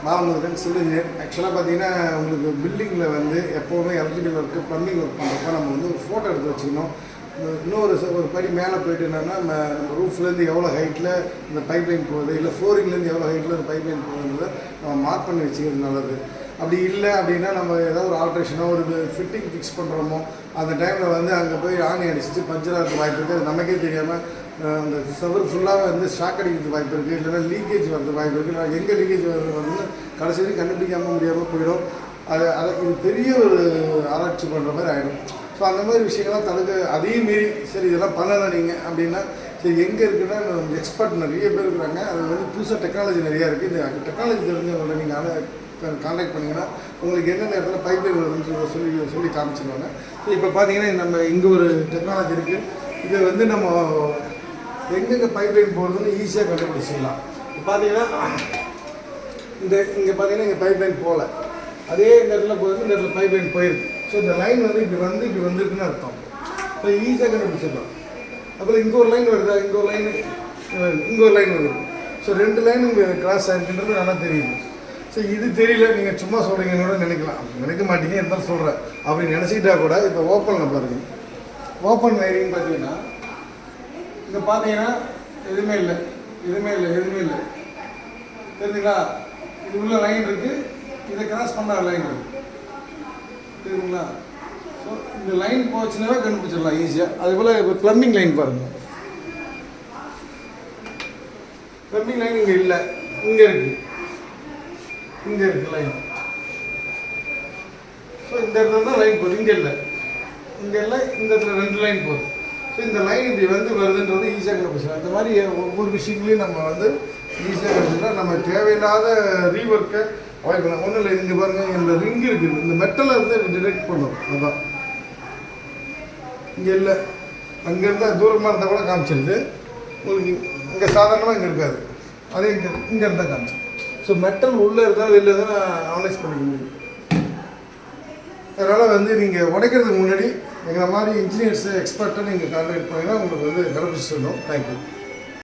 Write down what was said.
Balamurugan civil engineer. ஆக்சுவலாக பார்த்தீங்கன்னா உங்களுக்கு பில்டிங்கில் வந்து எப்போவுமே எலக்ட்ரிக்கல் ஒர்க்கு ப்ளம்பிங் ஒர்க் பண்ணுறப்ப நம்ம வந்து ஒரு ஃபோட்டோ எடுத்து வச்சுக்கணும். இன்னொரு படி மேலே போய்ட்டு என்னென்னா நம்ம ரூஃப்லேருந்து எவ்வளோ ஹைட்டில் இந்த பைப் லைன் போகுது, இல்லை ஃப்ளோரிங்லேருந்து எவ்வளோ ஹைட்டில் இந்த பைப் லைன் போகுதுன்றதை நம்ம மார்க் பண்ணி வச்சுக்கிறது நல்லது. அப்படி இல்லை அப்படின்னா நம்ம ஏதாவது ஒரு ஆல்ட்ரேஷனோ ஒரு ஃபிட்டிங் ஃபிக்ஸ் பண்ணுறோமோ அந்த டைமில் வந்து அங்கே போய் ஆணி அடிச்சுட்டு பஞ்சராக இருக்க வாய்ப்பு இருக்குது. அது நமக்கே தெரியாமல் அந்த சவர் ஃபுல்லாக வந்து ஷாக் அடிக்கிறதுக்கு வாய்ப்பு இருக்குது, இல்லைன்னா லீக்கேஜ் வரது வாய்ப்பு இருக்குது. நான் எங்கே லீக்கேஜ் வந்து கடைசி வரைக்கும் கண்டுபிடிக்காமல் முடியாமல் போயிடும். இது பெரிய ஒரு ஆராய்ச்சி பண்ணுற மாதிரி ஆகிடும். ஸோ அந்த மாதிரி விஷயங்கள்லாம் தடுக்க அதையும் மீறி சரி இதெல்லாம் பண்ணலாம் நீங்கள் அப்படின்னா சரி எங்கே இருக்குன்னா எக்ஸ்பர்ட் நிறைய பேர் இருக்கிறாங்க. அது வந்து புதுசாக டெக்னாலஜி நிறையா இருக்குது. இந்த டெக்னாலஜி தெரிஞ்சவங்கள நீங்கள் கான்டாக்ட் பண்ணிங்கன்னா உங்களுக்கு என்னென்ன இடத்துல பைப் லைன் வருதுன்னு சொல்லி காமிச்சிடுவாங்க. ஸோ இப்போ பார்த்தீங்கன்னா நம்ம இங்கே ஒரு டெக்னாலஜி இருக்குது. இதை வந்து நம்ம எங்கெங்கே பைப் லைன் போகிறதுன்னு ஈஸியாக கண்டுபிடிச்சிக்கலாம். இப்போ பார்த்தீங்கன்னா இங்கே பார்த்தீங்கன்னா இங்கே பைப் லைன் போகல, அதே இந்த இடத்துல போகிறது, இந்த இடத்துல பைப் லைன் போயிருக்கு. ஸோ இந்த லைன் வந்து இப்படி வந்துருக்குன்னு அர்த்தம். இப்போ ஈஸியாக கண்டுபிடிச்சிடலாம். அப்புறம் இங்கே ஒரு லைன் வருதா, இங்கே ஒரு லைன் வருது. ஸோ 2 லைன் இங்கே கிராஸ் ஆகிருக்குன்றது நல்லா தெரியுது. ஸோ இது தெரியல, நீங்கள் சும்மா சொல்கிறீங்கன்னு கூட நினைக்கலாம். நினைக்க மாட்டீங்க, இருந்தாலும் சொல்கிறேன் அப்படின்னு நினச்சிக்கிட்டா கூட இப்போ ஓப்பனில் பாருங்கள். ஓப்பன் வயரிங் பார்த்தீங்கன்னா இங்கே பார்த்தீங்கன்னா எதுவுமே இல்லை தெரியுதுங்களா? இது உள்ள லைன் இருக்குது, இதை கிராஸ் பண்ண லைன் இருக்குது தெரியுதுங்களா? ஸோ இந்த லைன் போச்சுன்னாவே கண்டுபிடிச்சிடலாம் ஈஸியாக. அதுபோல் இப்போ ப்ளம்பிங் லைன் பாருங்கள். ப்ளம்பிங் லைன் இங்கே இல்லை, இங்கே இருக்குது லைன். ஸோ இந்த இடத்துல தான் லைன் போகுது, இங்கே இல்லை, இந்த இடத்துல 2 லைன் போகுது. ஸோ இந்த லைன் இப்படி வருதுன்றது ஈஸியாக கண்டுபிடிச்சிடலாம். இந்த மாதிரி ஒவ்வொரு விஷயங்களையும் நம்ம வந்து ஈஸியாக கண்டுபிடிச்சிடலாம். நம்ம தேவையில்லாத ரீவொர்க்கை அவாய்ட் பண்ணலாம். ஒன்றும் இல்லை, இங்கே பாருங்கள், இந்த ரிங் இருக்குது, இந்த மெட்டலை வந்து டிடெக்ட் பண்ணும். அதுதான் இங்கே இல்லை, அங்கேருந்து தூரமாக இருந்தால் கூட காமிச்சிருது உங்களுக்கு. இங்கே சாதாரணமாக இங்கே இருக்காது, அதே இங்கே இருந்தால் காமிச்சு. ஸோ மெட்டல் உள்ளே இருந்தால் வெளில தான் அனலைஸ் பண்ணிக்க முடியும். அதனால் வந்து நீங்கள் உடைக்கிறதுக்கு முன்னாடி எங்களை மாதிரி இன்ஜினியர்ஸு எக்ஸ்பர்ட்டை நீங்கள் கான்டாக்ட் பண்ணிங்கன்னா உங்களுக்கு வந்து கண்டுபிடிச்சி சொல்லணும். தேங்க்யூ.